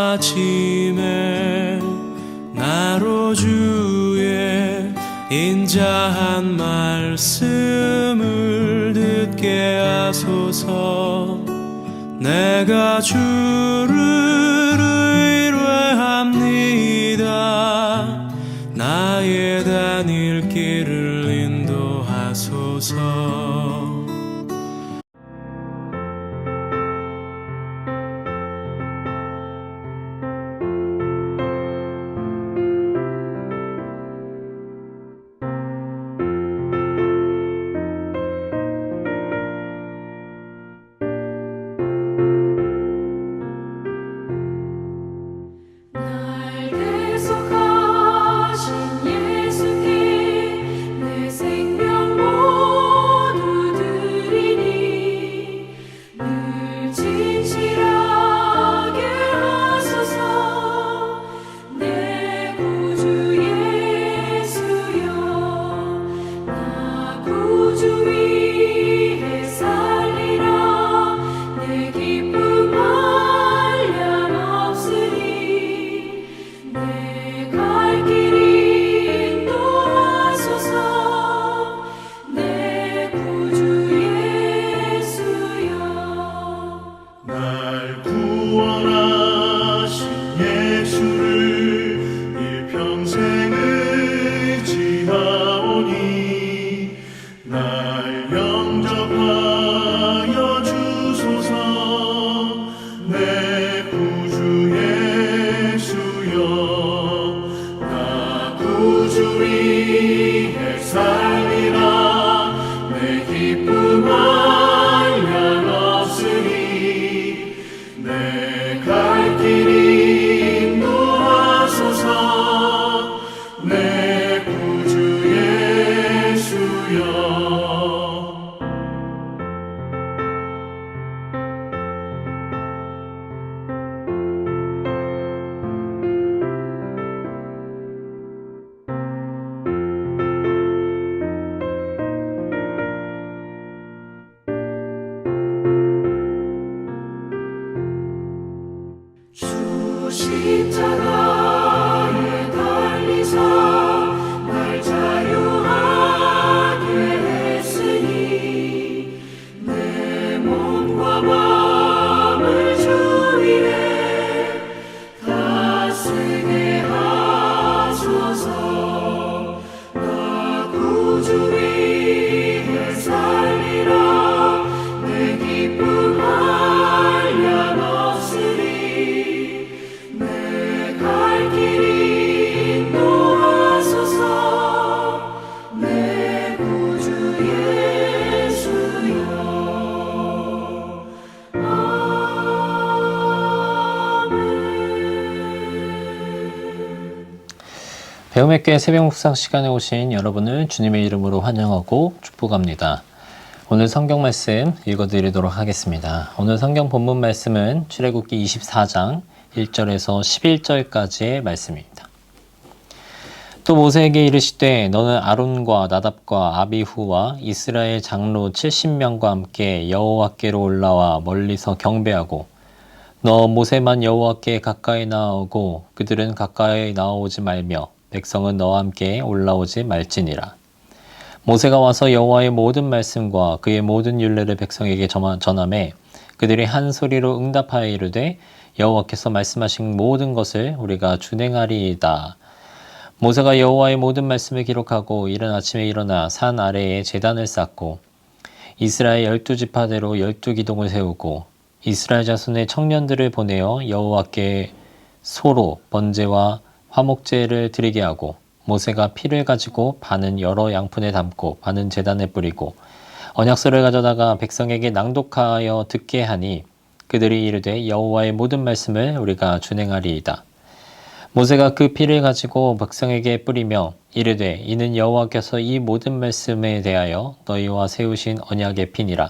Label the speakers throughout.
Speaker 1: 아침에 나로 주의 인자한 말씀을 듣게 하소서. 내가 주를 의뢰합니다. 나의 다닐 길을 인도하소서.
Speaker 2: 십자가에 달리사 날 자유하게 했으니 내 몸과 마음을 주 위에 다스게 하소서. 나 구주 위에 살리라. 내 기쁨 한량 없으리. 갈 길이 인도하소서. 내 구주 예수여. 아멘.
Speaker 3: 배움의 교회 새벽 묵상 시간에 오신 여러분을 주님의 이름으로 환영하고 축복합니다. 오늘 성경 말씀 읽어드리도록 하겠습니다. 오늘 성경 본문 말씀은 출애굽기 24장 1절에서 11절까지의 말씀입니다. 또 모세에게 이르시되 너는 아론과 나답과 아비후와 이스라엘 장로 70명과 함께 여호와께로 올라와 멀리서 경배하고 너 모세만 여호와께 가까이 나아오고 그들은 가까이 나아오지 말며 백성은 너와 함께 올라오지 말지니라. 모세가 와서 여호와의 모든 말씀과 그의 모든 율례를 백성에게 전하매 그들이 한 소리로 응답하여 이르되 여호와께서 말씀하신 모든 것을 우리가 준행하리이다. 모세가 여호와의 모든 말씀을 기록하고 이른 아침에 일어나 산 아래에 제단을 쌓고 이스라엘 12지파대로 12기둥을 세우고 이스라엘 자손의 청년들을 보내어 여호와께 소로 번제와 화목제를 드리게 하고 모세가 피를 가지고 반은 여러 양푼에 담고 반은 제단에 뿌리고 언약서를 가져다가 백성에게 낭독하여 듣게 하니 그들이 이르되 여호와의 모든 말씀을 우리가 준행하리이다. 모세가 그 피를 가지고 백성에게 뿌리며 이르되 이는 여호와께서 이 모든 말씀에 대하여 너희와 세우신 언약의 피니라.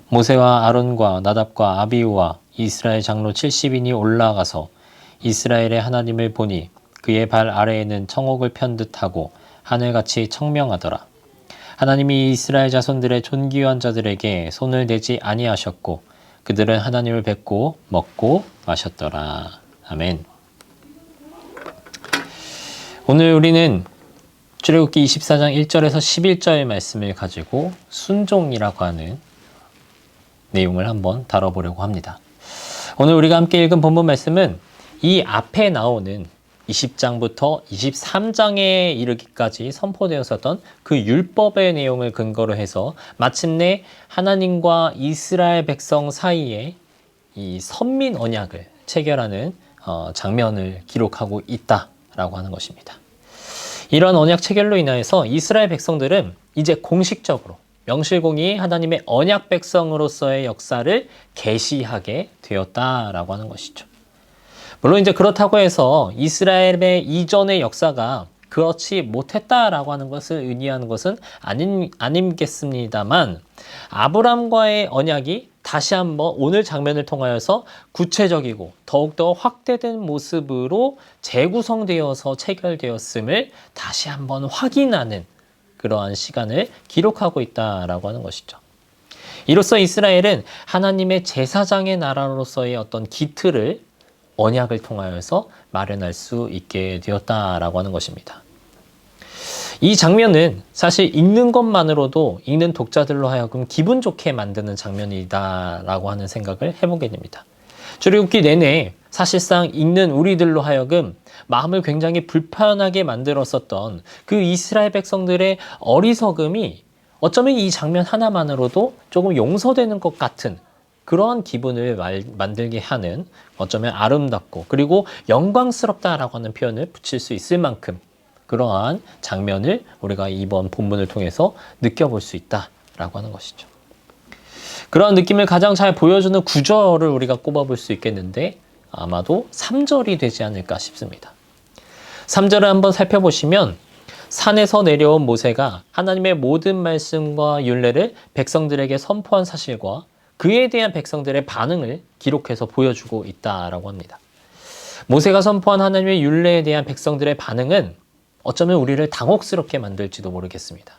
Speaker 3: 모세와 아론과 나답과 아비후와 이스라엘 장로 70인이 올라가서 이스라엘의 하나님을 보니 그의 발 아래에는 청옥을 편 듯하고 하늘같이 청명하더라. 하나님이 이스라엘 자손들의 존귀한 자들에게 손을 대지 아니하셨고 그들은 하나님을 뵙고 먹고 마셨더라. 아멘. 오늘 우리는 출애굽기 24장 1절에서 11절 말씀을 가지고 순종이라고 하는 내용을 한번 다뤄보려고 합니다. 오늘 우리가 함께 읽은 본문 말씀은 이 앞에 나오는 20장부터 23장에 이르기까지 선포되었었던 그 율법의 내용을 근거로 해서 마침내 하나님과 이스라엘 백성 사이에 이 선민 언약을 체결하는 장면을 기록하고 있다라고 하는 것입니다. 이러한 언약 체결로 인하여서 이스라엘 백성들은 이제 공식적으로 명실공히 하나님의 언약 백성으로서의 역사를 계시하게 되었다라고 하는 것이죠. 물론 이제 그렇다고 해서 이스라엘의 이전의 역사가 그렇지 못했다라고 하는 것을 의미하는 것은 아니겠습니다만, 아브람과의 언약이 다시 한번 오늘 장면을 통하여서 구체적이고 더욱더 확대된 모습으로 재구성되어서 체결되었음을 다시 한번 확인하는 그러한 시간을 기록하고 있다라고 하는 것이죠. 이로써 이스라엘은 하나님의 제사장의 나라로서의 어떤 기틀을 언약을 통하여서 마련할 수 있게 되었다라고 하는 것입니다. 이 장면은 사실 읽는 것만으로도 읽는 독자들로 하여금 기분 좋게 만드는 장면이다라고 하는 생각을 해보게 됩니다. 출애굽기 내내 사실상 읽는 우리들로 하여금 마음을 굉장히 불편하게 만들었었던 그 이스라엘 백성들의 어리석음이 어쩌면 이 장면 하나만으로도 조금 용서되는 것 같은 그러한 기분을 만들게 하는, 어쩌면 아름답고 그리고 영광스럽다라고 하는 표현을 붙일 수 있을 만큼 그러한 장면을 우리가 이번 본문을 통해서 느껴볼 수 있다라고 하는 것이죠. 그러한 느낌을 가장 잘 보여주는 구절을 우리가 꼽아볼 수 있겠는데 아마도 3절이 되지 않을까 싶습니다. 3절을 한번 살펴보시면 산에서 내려온 모세가 하나님의 모든 말씀과 율례를 백성들에게 선포한 사실과 그에 대한 백성들의 반응을 기록해서 보여주고 있다라고 합니다. 모세가 선포한 하나님의 율례에 대한 백성들의 반응은 어쩌면 우리를 당혹스럽게 만들지도 모르겠습니다.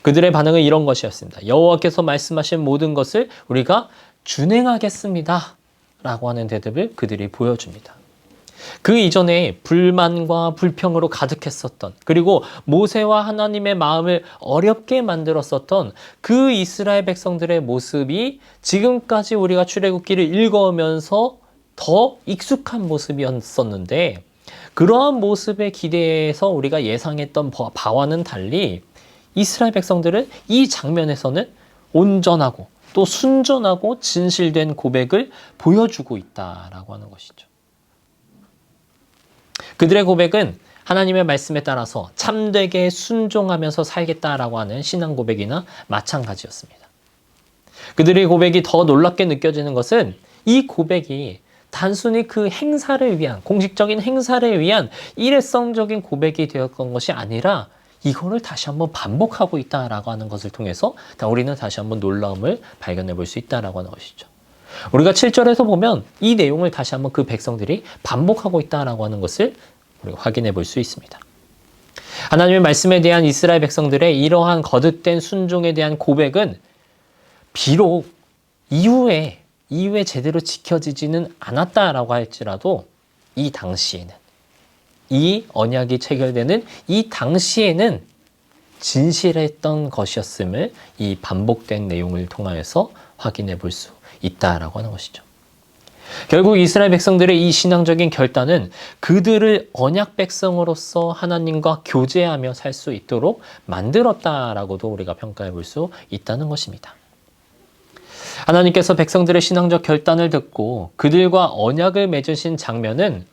Speaker 3: 그들의 반응은 이런 것이었습니다. 여호와께서 말씀하신 모든 것을 우리가 준행하겠습니다 라고 하는 대답을 그들이 보여줍니다. 그 이전에 불만과 불평으로 가득했었던, 그리고 모세와 하나님의 마음을 어렵게 만들었었던 그 이스라엘 백성들의 모습이 지금까지 우리가 출애굽기를 읽어오면서 더 익숙한 모습이었었는데, 그러한 모습에 기대해서 우리가 예상했던 바와는 달리 이스라엘 백성들은 이 장면에서는 온전하고 또 순전하고 진실된 고백을 보여주고 있다라고 하는 것이죠. 그들의 고백은 하나님의 말씀에 따라서 참되게 순종하면서 살겠다라고 하는 신앙 고백이나 마찬가지였습니다. 그들의 고백이 더 놀랍게 느껴지는 것은 이 고백이 단순히 그 행사를 위한, 공식적인 행사를 위한 일회성적인 고백이 되었던 것이 아니라 이거를 다시 한번 반복하고 있다라고 하는 것을 통해서 우리는 다시 한번 놀라움을 발견해 볼 수 있다라고 하는 것이죠. 우리가 7절에서 보면 이 내용을 다시 한번 그 백성들이 반복하고 있다라고 하는 것을 우리가 확인해 볼 수 있습니다. 하나님의 말씀에 대한 이스라엘 백성들의 이러한 거듭된 순종에 대한 고백은 비록 이후에 제대로 지켜지지는 않았다라고 할지라도 이 당시에는, 이 언약이 체결되는 이 당시에는 진실했던 것이었음을 이 반복된 내용을 통하여서 확인해 볼 수 있다라고 하는 것이죠. 결국 이스라엘 백성들의 이 신앙적인 결단은 그들을 언약 백성으로서 하나님과 교제하며 살 수 있도록 만들었다라고도 우리가 평가해 볼 수 있다는 것입니다. 하나님께서 백성들의 신앙적 결단을 듣고 그들과 언약을 맺으신 장면은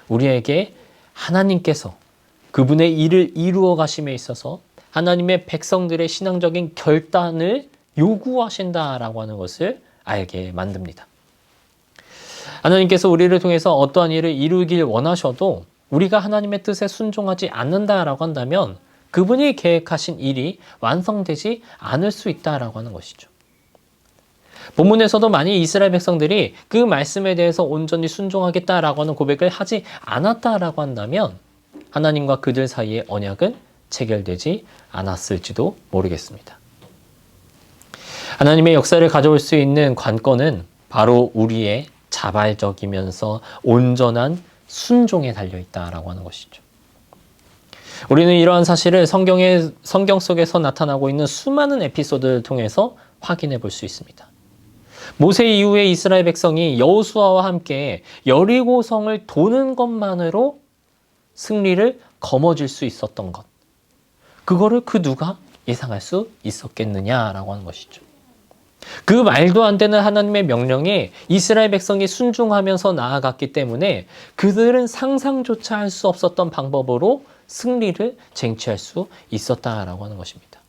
Speaker 3: 우리에게 하나님께서 그분의 일을 이루어 가심에 있어서 하나님의 백성들의 신앙적인 결단을 요구하신다라고 하는 것을 알게 만듭니다. 하나님께서 우리를 통해서 어떠한 일을 이루길 원하셔도 우리가 하나님의 뜻에 순종하지 않는다라고 한다면 그분이 계획하신 일이 완성되지 않을 수 있다라고 하는 것이죠. 본문에서도 만약 이스라엘 백성들이 그 말씀에 대해서 온전히 순종하겠다라고 하는 고백을 하지 않았다라고 한다면 하나님과 그들 사이의 언약은 체결되지 않았을지도 모르겠습니다. 하나님의 역사를 가져올 수 있는 관건은 바로 우리의 자발적이면서 온전한 순종에 달려있다라고 하는 것이죠. 우리는 이러한 사실을 성경 속에서 나타나고 있는 수많은 에피소드를 통해서 확인해 볼 수 있습니다. 모세 이후에 이스라엘 백성이 여호수아와 함께 여리고성을 도는 것만으로 승리를 거머쥘 수 있었던 것. 그거를 그 누가 예상할 수 있었겠느냐라고 하는 것이죠. 그 말도 안 되는 하나님의 명령에 이스라엘 백성이 순종하면서 나아갔기 때문에 그들은 상상조차 할 수 없었던 방법으로 승리를 쟁취할 수 있었다라고 하는 것입니다.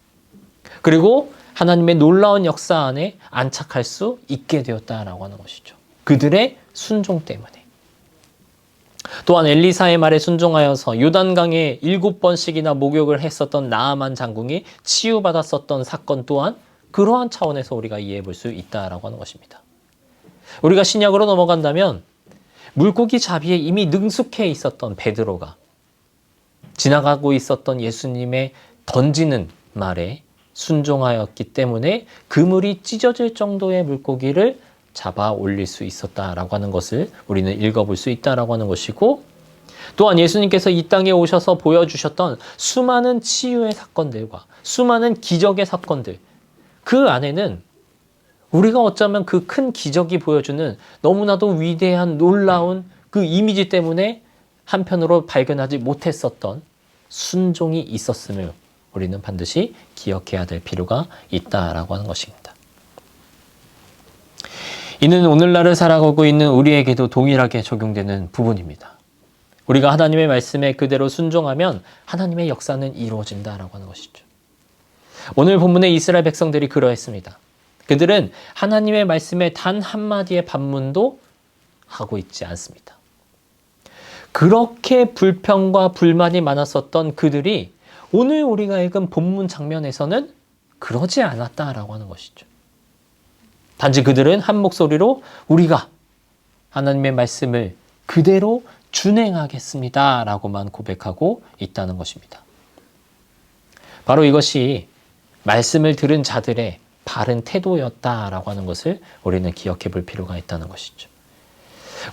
Speaker 3: 그리고 하나님의 놀라운 역사 안에 안착할 수 있게 되었다라고 하는 것이죠. 그들의 순종 때문에. 또한 엘리사의 말에 순종하여서 요단강에 7번씩이나 목욕을 했었던 나아만 장군이 치유받았었던 사건 또한 그러한 차원에서 우리가 이해해 볼 수 있다라고 하는 것입니다. 우리가 신약으로 넘어간다면 물고기 잡이에 이미 능숙해 있었던 베드로가 지나가고 있었던 예수님의 던지는 말에 순종하였기 때문에 그물이 찢어질 정도의 물고기를 잡아 올릴 수 있었다라고 하는 것을 우리는 읽어볼 수 있다라고 하는 것이고, 또한 예수님께서 이 땅에 오셔서 보여주셨던 수많은 치유의 사건들과 수많은 기적의 사건들, 그 안에는 우리가 어쩌면 그 큰 기적이 보여주는 너무나도 위대한 놀라운 그 이미지 때문에 한편으로 발견하지 못했었던 순종이 있었음을 우리는 반드시 기억해야 될 필요가 있다라고 하는 것입니다. 이는 오늘날을 살아가고 있는 우리에게도 동일하게 적용되는 부분입니다. 우리가 하나님의 말씀에 그대로 순종하면 하나님의 역사는 이루어진다라고 하는 것이죠. 오늘 본문의 이스라엘 백성들이 그러했습니다. 그들은 하나님의 말씀에 단 한마디의 반문도 하고 있지 않습니다. 그렇게 불평과 불만이 많았었던 그들이 오늘 우리가 읽은 본문 장면에서는 그러지 않았다라고 하는 것이죠. 단지 그들은 한 목소리로 우리가 하나님의 말씀을 그대로 준행하겠습니다 라고만 고백하고 있다는 것입니다. 바로 이것이 말씀을 들은 자들의 바른 태도였다라고 하는 것을 우리는 기억해 볼 필요가 있다는 것이죠.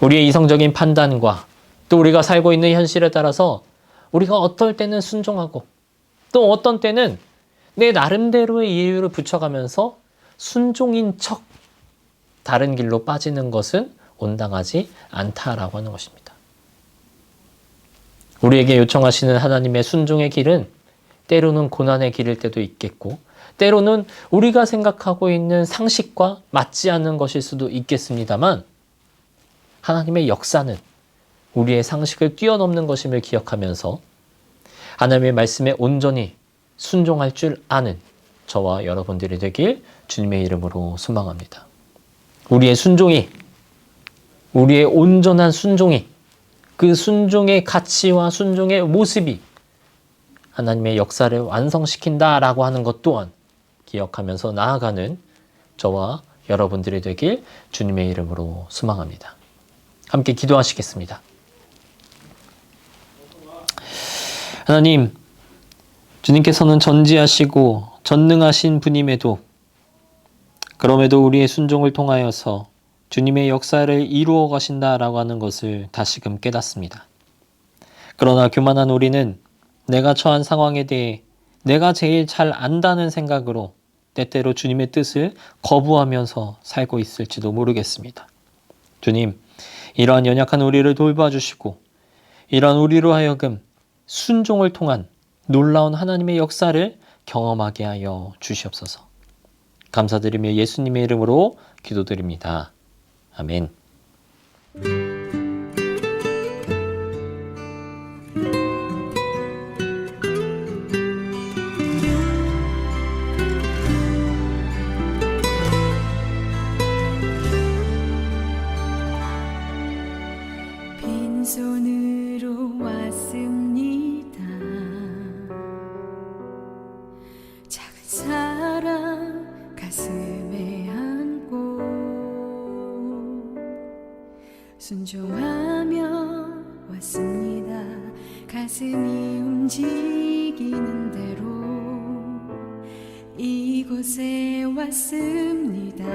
Speaker 3: 우리의 이성적인 판단과 또 우리가 살고 있는 현실에 따라서 우리가 어떨 때는 순종하고 또 어떤 때는 내 나름대로의 이유를 붙여가면서 순종인 척 다른 길로 빠지는 것은 온당하지 않다라고 하는 것입니다. 우리에게 요청하시는 하나님의 순종의 길은 때로는 고난의 길일 때도 있겠고 때로는 우리가 생각하고 있는 상식과 맞지 않는 것일 수도 있겠습니다만 하나님의 역사는 우리의 상식을 뛰어넘는 것임을 기억하면서 하나님의 말씀에 온전히 순종할 줄 아는 저와 여러분들이 되길 주님의 이름으로 소망합니다. 우리의 순종이, 우리의 온전한 순종이, 그 순종의 가치와 순종의 모습이 하나님의 역사를 완성시킨다라고 하는 것 또한 기억하면서 나아가는 저와 여러분들이 되길 주님의 이름으로 소망합니다. 함께 기도하시겠습니다. 하나님, 주님께서는 전지하시고 전능하신 분임에도 그럼에도 우리의 순종을 통하여서 주님의 역사를 이루어 가신다라고 하는 것을 다시금 깨닫습니다. 그러나 교만한 우리는 내가 처한 상황에 대해 내가 제일 잘 안다는 생각으로 때때로 주님의 뜻을 거부하면서 살고 있을지도 모르겠습니다. 주님, 이러한 연약한 우리를 돌봐주시고 이러한 우리로 하여금 순종을 통한 놀라운 하나님의 역사를 경험하게 하여 주시옵소서. 감사드리며 예수님의 이름으로 기도드립니다. 아멘.
Speaker 2: 빈손으로 왔습니다. 작은 사랑 가슴에 안고 순종하며 왔습니다. 가슴이 움직이는 대로 이곳에 왔습니다.